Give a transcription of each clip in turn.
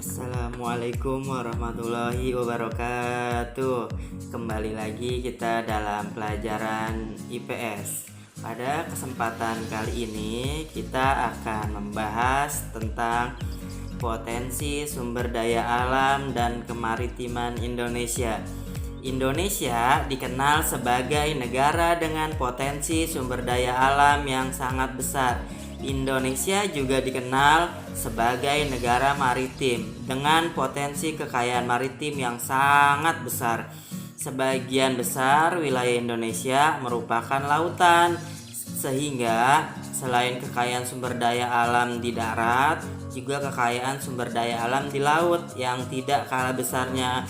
Assalamualaikum warahmatullahi wabarakatuh. Kembali lagi kita dalam pelajaran IPS. Pada kesempatan kali ini kita akan membahas tentang potensi sumber daya alam dan kemaritiman Indonesia. Indonesia dikenal sebagai negara dengan potensi sumber daya alam yang sangat besar. Indonesia juga dikenal sebagai negara maritim dengan potensi kekayaan maritim yang sangat besar. Sebagian besar wilayah Indonesia merupakan lautan, sehingga selain kekayaan sumber daya alam di darat, juga kekayaan sumber daya alam di laut yang tidak kalah besarnya.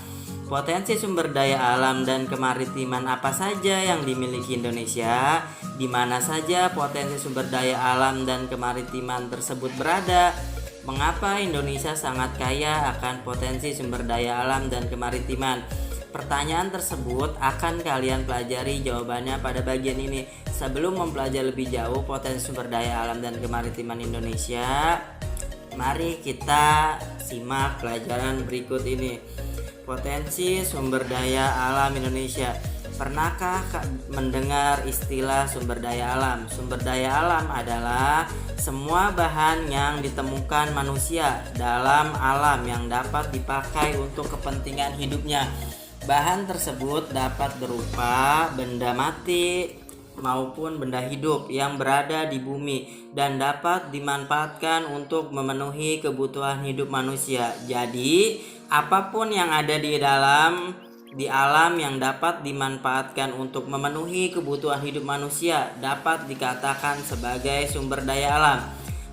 Potensi sumber daya alam dan kemaritiman apa saja yang dimiliki Indonesia? Di mana saja potensi sumber daya alam dan kemaritiman tersebut berada? Mengapa Indonesia sangat kaya akan potensi sumber daya alam dan kemaritiman? Pertanyaan tersebut akan kalian pelajari jawabannya pada bagian ini. Sebelum mempelajari lebih jauh potensi sumber daya alam dan kemaritiman Indonesia, mari kita simak pelajaran berikut ini. Potensi sumber daya alam Indonesia. Pernahkah mendengar istilah sumber daya alam? Sumber daya alam adalah semua bahan yang ditemukan manusia dalam alam yang dapat dipakai untuk kepentingan hidupnya. Bahan tersebut dapat berupa benda mati maupun benda hidup yang berada di bumi dan dapat dimanfaatkan untuk memenuhi kebutuhan hidup manusia. Jadi, apapun yang ada di alam yang dapat dimanfaatkan untuk memenuhi kebutuhan hidup manusia dapat dikatakan sebagai sumber daya alam.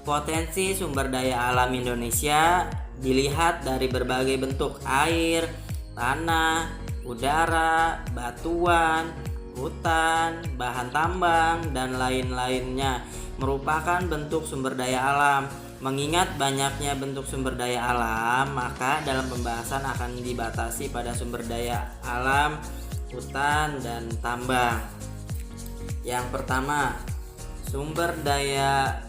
Potensi sumber daya alam Indonesia dilihat dari berbagai bentuk: air, tanah, udara, batuan, hutan, bahan tambang, dan lain-lainnya merupakan bentuk sumber daya alam. Mengingat banyaknya bentuk sumber daya alam, maka dalam pembahasan akan dibatasi pada sumber daya alam, hutan, dan tambang. Yang pertama, sumber daya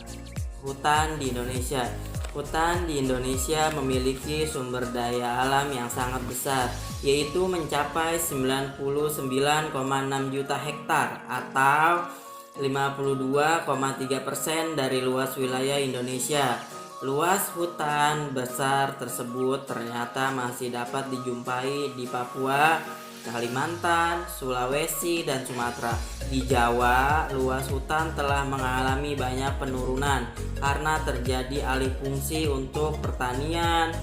hutan di Indonesia. Hutan di Indonesia memiliki sumber daya alam yang sangat besar, yaitu mencapai 99,6 juta hektar atau 52,3% dari luas wilayah Indonesia. Luas hutan besar tersebut ternyata masih dapat dijumpai di Papua, Kalimantan, Sulawesi, dan Sumatera. Di Jawa, luas hutan telah mengalami banyak penurunan karena terjadi alih fungsi untuk pertanian,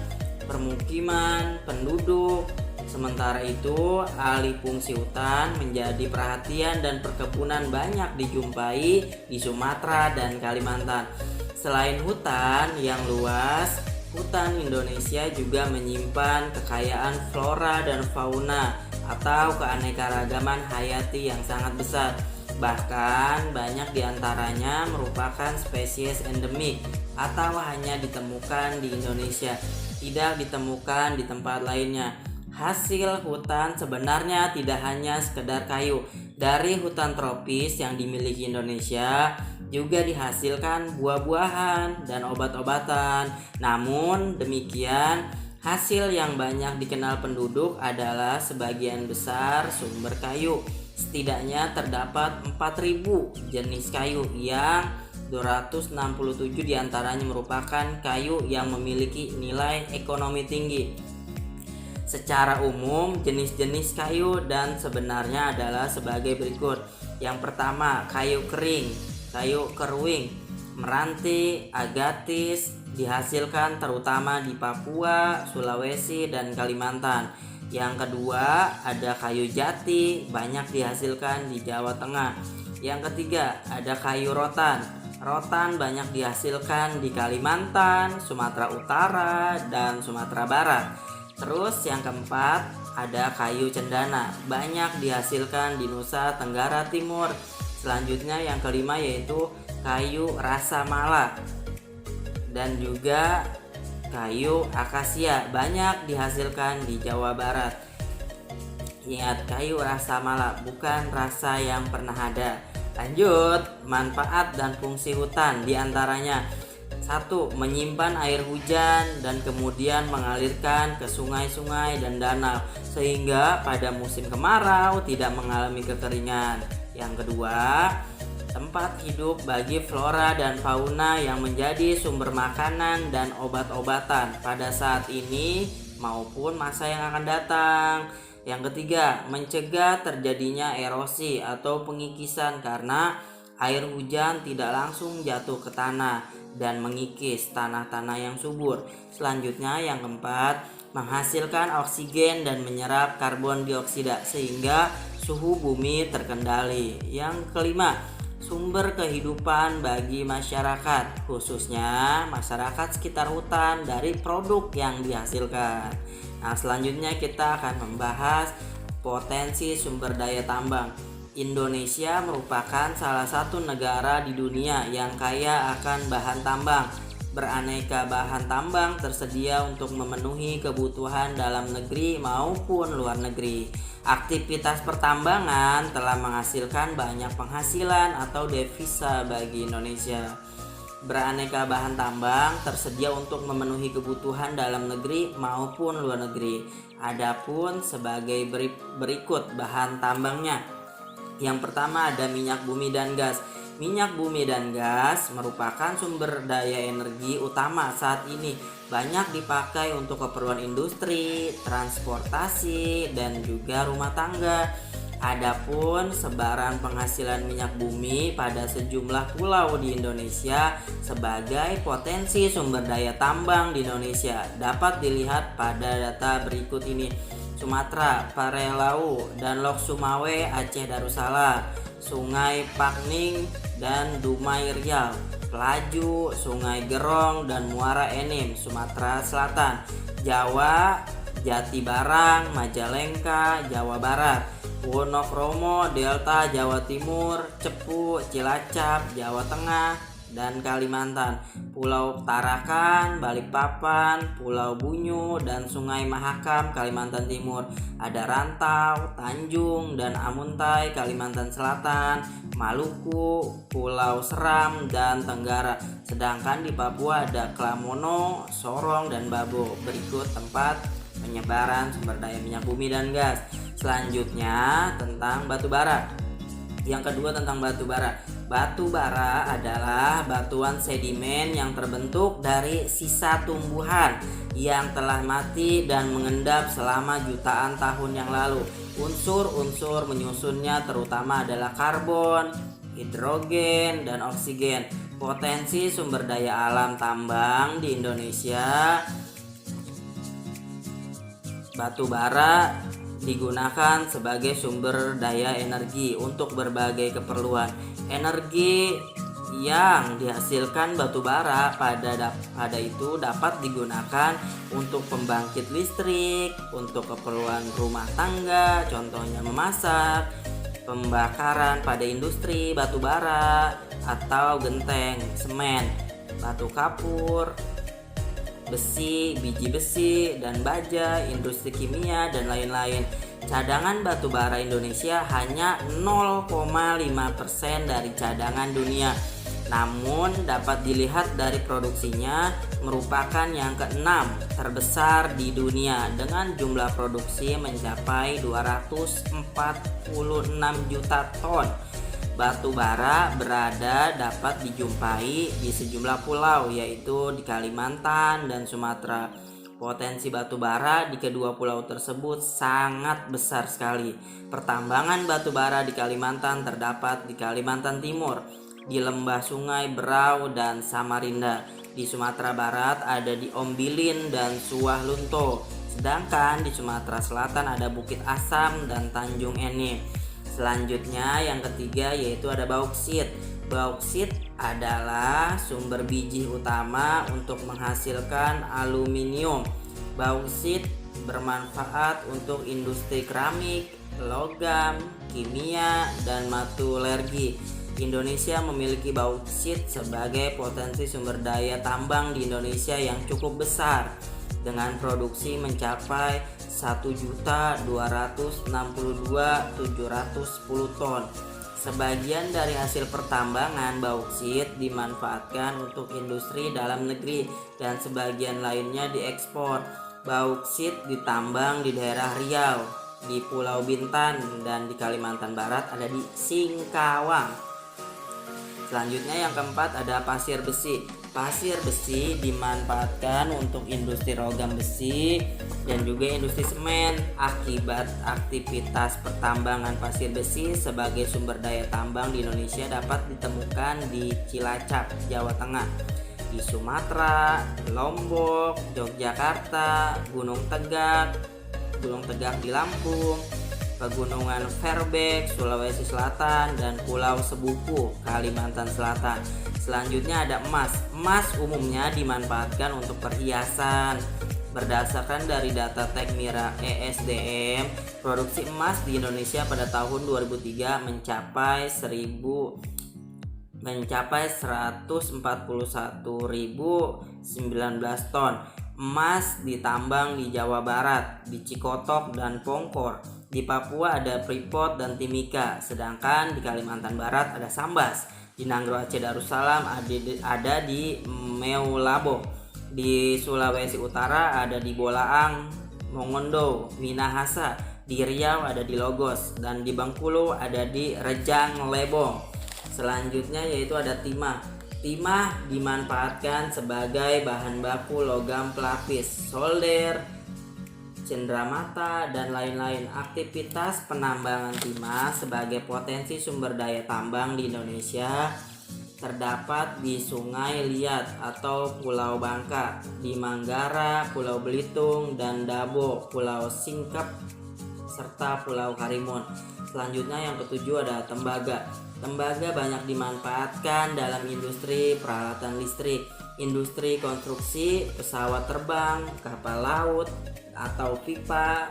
permukiman, penduduk. Sementara itu, alih fungsi hutan menjadi perhatian dan perkebunan banyak dijumpai di Sumatera dan Kalimantan. Selain hutan yang luas, hutan Indonesia juga menyimpan kekayaan flora dan fauna atau keanekaragaman hayati yang sangat besar. Bahkan banyak diantaranya merupakan spesies endemik atau hanya ditemukan di Indonesia, tidak ditemukan di tempat lainnya. Hasil hutan sebenarnya tidak hanya sekedar kayu. Dari hutan tropis yang dimiliki Indonesia juga dihasilkan buah-buahan dan obat-obatan. Namun demikian, hasil yang banyak dikenal penduduk adalah sebagian besar sumber kayu. Setidaknya terdapat 4.000 jenis kayu yang 267 diantaranya merupakan kayu yang memiliki nilai ekonomi tinggi. Secara umum, jenis-jenis kayu dan sebenarnya adalah sebagai berikut. Yang pertama, kayu kering, kayu keruing, meranti, agatis dihasilkan terutama di Papua, Sulawesi, dan Kalimantan. Yang kedua, ada kayu jati, banyak dihasilkan di Jawa Tengah. Yang ketiga, ada kayu rotan. Rotan banyak dihasilkan di Kalimantan, Sumatera Utara, dan Sumatera Barat. Terus yang keempat, ada kayu cendana, banyak dihasilkan di Nusa Tenggara Timur. Selanjutnya yang kelima yaitu kayu rasa mala dan juga kayu akasia, banyak dihasilkan di Jawa Barat. Ingat, kayu rasa mala, bukan rasa yang pernah ada. Lanjut, manfaat dan fungsi hutan diantaranya Satu, menyimpan air hujan dan kemudian mengalirkan ke sungai-sungai dan danau sehingga pada musim kemarau tidak mengalami kekeringan. Yang kedua, tempat hidup bagi flora dan fauna yang menjadi sumber makanan dan obat-obatan pada saat ini maupun masa yang akan datang. Yang ketiga, mencegah terjadinya erosi atau pengikisan karena air hujan tidak langsung jatuh ke tanah dan mengikis tanah-tanah yang subur. Selanjutnya yang keempat, menghasilkan oksigen dan menyerap karbon dioksida sehingga suhu bumi terkendali. Yang kelima, sumber kehidupan bagi masyarakat, khususnya masyarakat sekitar hutan dari produk yang dihasilkan. Nah, selanjutnya kita akan membahas potensi sumber daya tambang. Indonesia merupakan salah satu negara di dunia yang kaya akan bahan tambang. Beraneka bahan tambang tersedia untuk memenuhi kebutuhan dalam negeri maupun luar negeri. Aktivitas pertambangan telah menghasilkan banyak penghasilan atau devisa bagi Indonesia. Beraneka bahan tambang tersedia untuk memenuhi kebutuhan dalam negeri maupun luar negeri. Adapun sebagai berikut bahan tambangnya. Yang pertama ada minyak bumi dan gas. Minyak bumi dan gas merupakan sumber daya energi utama saat ini. Banyak dipakai untuk keperluan industri, transportasi, dan juga rumah tangga. Adapun sebaran penghasilan minyak bumi pada sejumlah pulau di Indonesia sebagai potensi sumber daya tambang di Indonesia dapat dilihat pada data berikut ini. Sumatera, Parelau, dan Lok Sumawe, Aceh Darussalam, Sungai Pakning dan Dumai Riau, Pelaju, Sungai Gerong dan Muara Enim, Sumatera Selatan, Jawa, Jati Barang, Majalengka, Jawa Barat, Wonokromo, Delta, Jawa Timur, Cepu, Cilacap, Jawa Tengah, dan Kalimantan, Pulau Tarakan, Balikpapan, Pulau Bunyu, dan Sungai Mahakam, Kalimantan Timur. Ada Rantau, Tanjung, dan Amuntai, Kalimantan Selatan, Maluku, Pulau Seram, dan Tenggara. Sedangkan di Papua ada Klamono, Sorong, dan Babo. Berikut tempat penyebaran sumber daya minyak bumi dan gas. Selanjutnya tentang batu bara. Yang kedua tentang batu bara. Batu bara adalah batuan sedimen yang terbentuk dari sisa tumbuhan yang telah mati dan mengendap selama jutaan tahun yang lalu. Unsur-unsur menyusunnya terutama adalah karbon, hidrogen, dan oksigen. Potensi sumber daya alam tambang di Indonesia, batu bara digunakan sebagai sumber daya energi untuk berbagai keperluan. Energi yang dihasilkan batu bara pada itu dapat digunakan untuk pembangkit listrik, untuk keperluan rumah tangga, contohnya memasak, pembakaran pada industri batu bara atau genteng, semen, batu kapur, besi, biji besi, dan baja, industri kimia, dan lain-lain. Cadangan batu bara Indonesia hanya 0,5% dari cadangan dunia. Namun dapat dilihat dari produksinya merupakan yang keenam terbesar di dunia dengan jumlah produksi mencapai 246 juta ton. Batu bara berada dapat dijumpai di sejumlah pulau yaitu di Kalimantan dan Sumatera. Potensi batu bara di kedua pulau tersebut sangat besar sekali. Pertambangan batu bara di Kalimantan terdapat di Kalimantan Timur, di lembah Sungai Berau dan Samarinda. Di Sumatera Barat ada di Ombilin dan Suah Lunto. Sedangkan di Sumatera Selatan ada Bukit Asam dan Tanjung Enim. Selanjutnya yang ketiga yaitu ada bauksit. Bauksit adalah sumber biji utama untuk menghasilkan aluminium. Bauksit bermanfaat untuk industri keramik, logam, kimia, dan metallurgi. Indonesia memiliki bauksit sebagai potensi sumber daya tambang di Indonesia yang cukup besar dengan produksi mencapai 1.262.710 ton. Sebagian dari hasil pertambangan bauksit dimanfaatkan untuk industri dalam negeri dan sebagian lainnya diekspor. Bauksit ditambang di daerah Riau, di Pulau Bintan, dan di Kalimantan Barat ada di Singkawang. Selanjutnya yang keempat ada pasir besi. Pasir besi dimanfaatkan untuk industri logam besi dan juga industri semen. Akibat aktivitas pertambangan pasir besi sebagai sumber daya tambang di Indonesia dapat ditemukan di Cilacap, Jawa Tengah, di Sumatera, Lombok, Yogyakarta, Gunung Tegak di Lampung, Pegunungan Fairbanks, Sulawesi Selatan, dan Pulau Sebuku, Kalimantan Selatan. Selanjutnya ada emas. Emas umumnya dimanfaatkan untuk perhiasan. Berdasarkan dari data Tekmira ESDM, produksi emas di Indonesia pada tahun 2003 mencapai 141.019 ton. Emas ditambang di Jawa Barat, di Cikotok dan Pongkor. Di Papua ada Freeport dan Timika, sedangkan di Kalimantan Barat ada Sambas. Di Nanggro Aceh Darussalam ada di Meulabo. Di Sulawesi Utara ada di Bolaang, Mongondo, Minahasa. Di Riau ada di Logos, dan di Bengkulu ada di Rejang Lebong. Selanjutnya yaitu ada timah. Timah dimanfaatkan sebagai bahan baku logam pelapis, solder, cenderamata, dan lain-lain. Aktivitas penambangan timah sebagai potensi sumber daya tambang di Indonesia terdapat di Sungai Liat atau Pulau Bangka, di Manggara, Pulau Belitung, dan Dabo, Pulau Singkep, serta Pulau Karimun. Selanjutnya yang ketujuh ada tembaga. Tembaga banyak dimanfaatkan dalam industri peralatan listrik, industri konstruksi, pesawat terbang, kapal laut, atau pipa,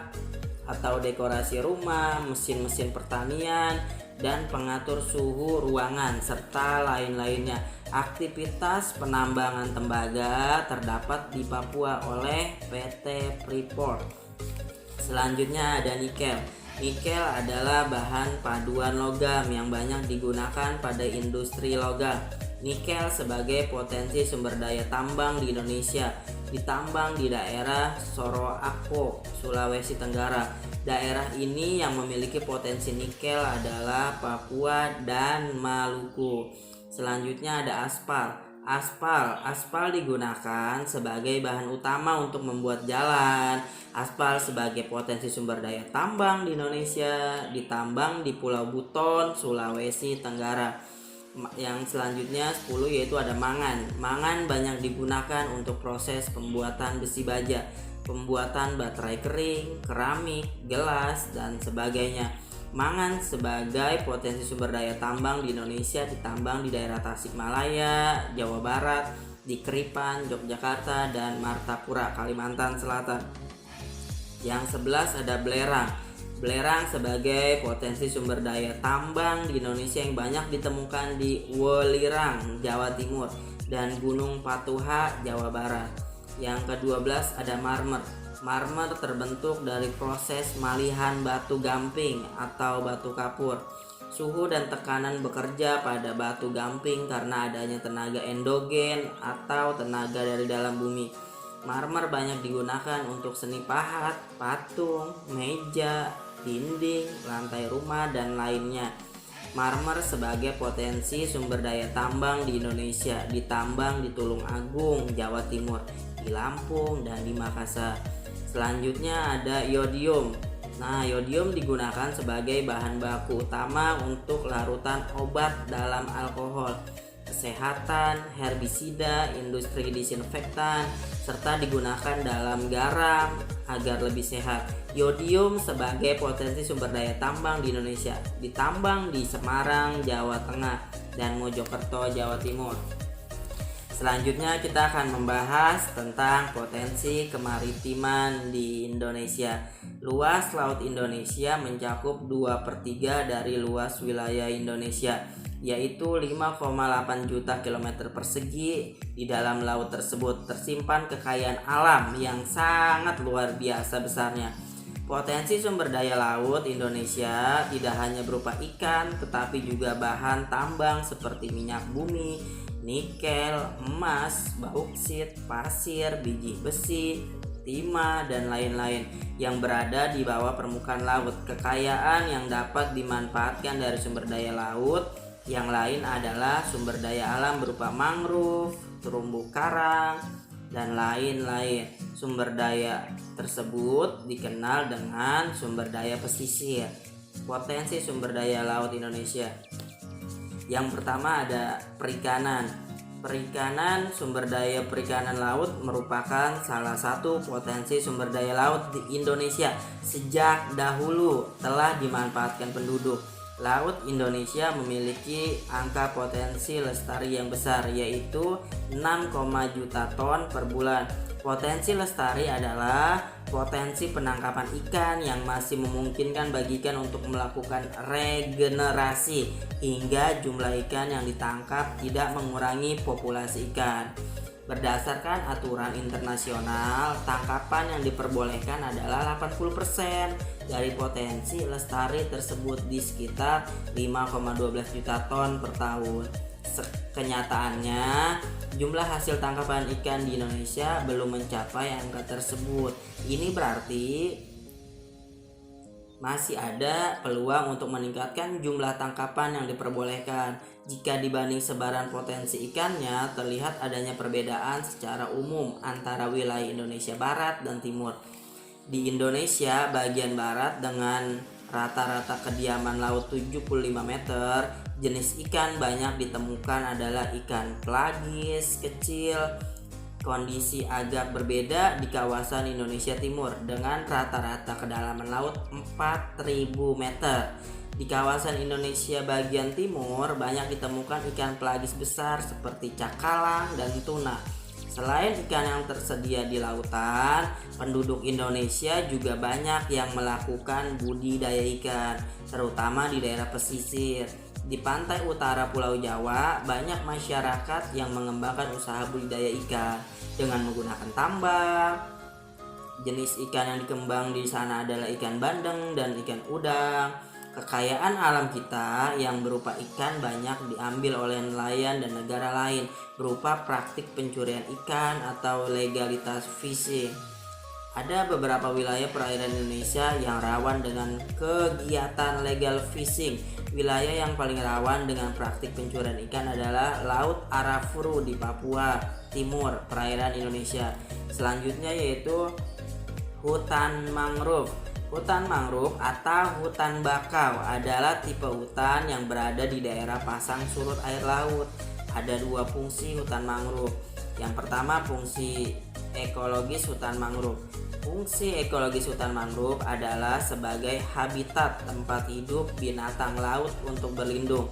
atau dekorasi rumah, mesin-mesin pertanian, dan pengatur suhu ruangan, serta lain-lainnya. Aktivitas penambangan tembaga terdapat di Papua oleh PT Freeport. Selanjutnya ada nikel. Nikel adalah bahan paduan logam yang banyak digunakan pada industri logam. Nikel sebagai potensi sumber daya tambang di Indonesia ditambang di daerah Sorowako, Sulawesi Tenggara. Daerah ini yang memiliki potensi nikel adalah Papua dan Maluku. Selanjutnya ada aspal. Aspal digunakan sebagai bahan utama untuk membuat jalan. Aspal sebagai potensi sumber daya tambang di Indonesia ditambang di Pulau Buton, Sulawesi Tenggara. Yang selanjutnya 10 yaitu ada mangan. Mangan banyak digunakan untuk proses pembuatan besi baja, pembuatan baterai kering, keramik, gelas, dan sebagainya. Mangan sebagai potensi sumber daya tambang di Indonesia ditambang di daerah Tasikmalaya, Jawa Barat, di Keripan, Yogyakarta, dan Martapura, Kalimantan Selatan. Yang 11 ada belerang. Belerang sebagai potensi sumber daya tambang di Indonesia yang banyak ditemukan di Welirang, Jawa Timur, dan Gunung Patuha, Jawa Barat. Yang ke-12 ada marmer. Marmer terbentuk dari proses malihan batu gamping atau batu kapur. Suhu dan tekanan bekerja pada batu gamping karena adanya tenaga endogen atau tenaga dari dalam bumi. Marmer banyak digunakan untuk seni pahat, patung, meja, dinding, lantai rumah, dan lainnya. Marmer sebagai potensi sumber daya tambang di Indonesia ditambang di Tulung Agung, Jawa Timur, di Lampung, dan di Makassar. Selanjutnya ada yodium. Yodium digunakan sebagai bahan baku utama untuk larutan obat dalam alkohol, kesehatan, herbisida, industri disinfektan, serta digunakan dalam garam agar lebih sehat. Yodium sebagai potensi sumber daya tambang di Indonesia ditambang di Semarang, Jawa Tengah, dan Mojokerto, Jawa Timur. Selanjutnya kita akan membahas tentang potensi kemaritiman di Indonesia. Luas laut Indonesia mencakup 2/3 dari luas wilayah Indonesia, yaitu 5,8 juta kilometer persegi. Di dalam laut tersebut tersimpan kekayaan alam yang sangat luar biasa besarnya. Potensi sumber daya laut Indonesia tidak hanya berupa ikan, tetapi juga bahan tambang seperti minyak bumi, nikel, emas, bauksit, pasir, biji besi, timah, dan lain-lain yang berada di bawah permukaan laut. Kekayaan yang dapat dimanfaatkan dari sumber daya laut yang lain adalah sumber daya alam berupa mangrove, terumbu karang, dan lain-lain. Sumber daya tersebut dikenal dengan sumber daya pesisir. Potensi sumber daya laut Indonesia. Yang pertama ada perikanan. Perikanan, sumber daya perikanan laut merupakan salah satu potensi sumber daya laut di Indonesia. Sejak dahulu telah dimanfaatkan penduduk. Laut Indonesia memiliki angka potensi lestari yang besar, yaitu 6, juta ton per bulan. Potensi lestari adalah potensi penangkapan ikan yang masih memungkinkan bagi ikan untuk melakukan regenerasi hingga jumlah ikan yang ditangkap tidak mengurangi populasi ikan. Berdasarkan aturan internasional, tangkapan yang diperbolehkan adalah 80% dari potensi lestari tersebut di sekitar 5,12 juta ton per tahun. Kenyataannya, jumlah hasil tangkapan ikan di Indonesia belum mencapai angka tersebut. Ini berarti masih ada peluang untuk meningkatkan jumlah tangkapan yang diperbolehkan. Jika dibanding sebaran potensi ikannya, terlihat adanya perbedaan secara umum antara wilayah Indonesia Barat dan Timur. Di Indonesia bagian barat dengan rata-rata kediaman laut 75 meter, jenis ikan banyak ditemukan adalah ikan pelagis kecil. Kondisi agak berbeda di kawasan Indonesia Timur dengan rata-rata kedalaman laut 4.000 meter. Di kawasan Indonesia bagian timur banyak ditemukan ikan pelagis besar seperti cakalang dan tuna. Selain ikan yang tersedia di lautan, penduduk Indonesia juga banyak yang melakukan budidaya ikan, terutama di daerah pesisir. Di pantai utara Pulau Jawa, banyak masyarakat yang mengembangkan usaha budidaya ikan dengan menggunakan tambang. Jenis ikan yang dikembang di sana adalah ikan bandeng dan ikan udang. Kekayaan alam kita yang berupa ikan banyak diambil oleh nelayan dan negara lain berupa praktik pencurian ikan atau legalitas fishing. Ada beberapa wilayah perairan Indonesia yang rawan dengan kegiatan legal fishing. Wilayah yang paling rawan dengan praktik pencurian ikan adalah Laut Arafuru di Papua Timur, perairan Indonesia. Selanjutnya yaitu hutan mangrove. Hutan mangrove atau hutan bakau adalah tipe hutan yang berada di daerah pasang surut air laut. Ada dua fungsi hutan mangrove. Yang pertama, fungsi ekologis hutan mangrove. Fungsi ekologis hutan mangrove adalah sebagai habitat tempat hidup binatang laut untuk berlindung,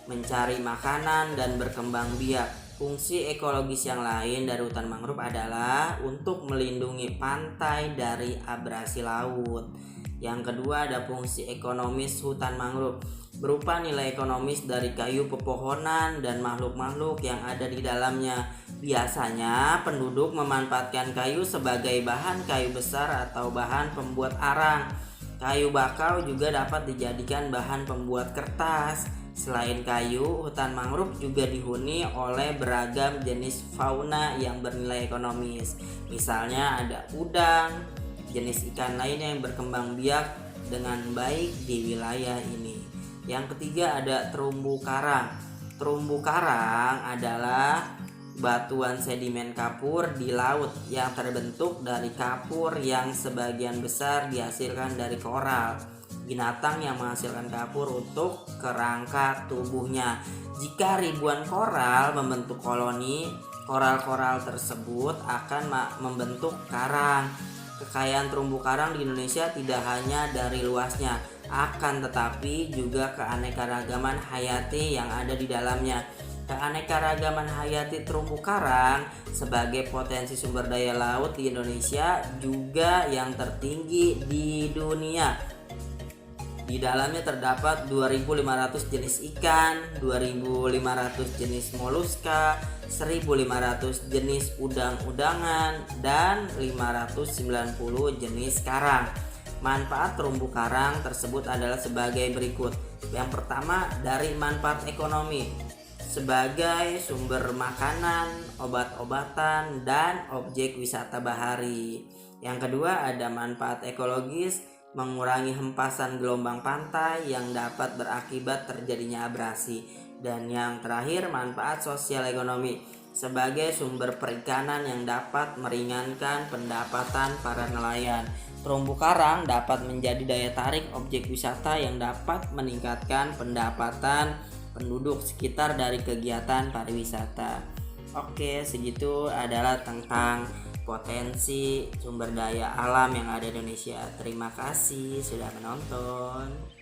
mencari makanan, dan berkembang biak. Fungsi ekologis yang lain dari hutan mangrove adalah untuk melindungi pantai dari abrasi laut. Yang kedua ada fungsi ekonomis hutan mangrove, berupa nilai ekonomis dari kayu pepohonan dan makhluk-makhluk yang ada di dalamnya. Biasanya penduduk memanfaatkan kayu sebagai bahan kayu besar atau bahan pembuat arang. Kayu bakau juga dapat dijadikan bahan pembuat kertas. Selain kayu, hutan mangrove juga dihuni oleh beragam jenis fauna yang bernilai ekonomis. Misalnya ada udang, jenis ikan lainnya yang berkembang biak dengan baik di wilayah ini. Yang ketiga ada terumbu karang. Terumbu karang adalah batuan sedimen kapur di laut yang terbentuk dari kapur yang sebagian besar dihasilkan dari koral, binatang yang menghasilkan kapur untuk kerangka tubuhnya. Jika ribuan koral membentuk koloni, koral-koral tersebut akan membentuk karang. Kekayaan terumbu karang di Indonesia tidak hanya dari luasnya, akan tetapi juga keanekaragaman hayati yang ada di dalamnya. Keanekaragaman hayati terumbu karang sebagai potensi sumber daya laut di Indonesia juga yang tertinggi di dunia. Di dalamnya terdapat 2.500 jenis ikan, 2.500 jenis moluska, 1.500 jenis udang-udangan, dan 590 jenis karang. Manfaat terumbu karang tersebut adalah sebagai berikut. Yang pertama, dari manfaat ekonomi sebagai sumber makanan, obat-obatan, dan objek wisata bahari. Yang kedua, ada manfaat ekologis, mengurangi hempasan gelombang pantai yang dapat berakibat terjadinya abrasi. Dan yang terakhir, manfaat sosial ekonomi sebagai sumber perikanan yang dapat meringankan pendapatan para nelayan. Terumbu karang dapat menjadi daya tarik objek wisata yang dapat meningkatkan pendapatan penduduk sekitar dari kegiatan pariwisata. Oke, segitu adalah tentang potensi sumber daya alam yang ada di Indonesia. Terima kasih sudah menonton.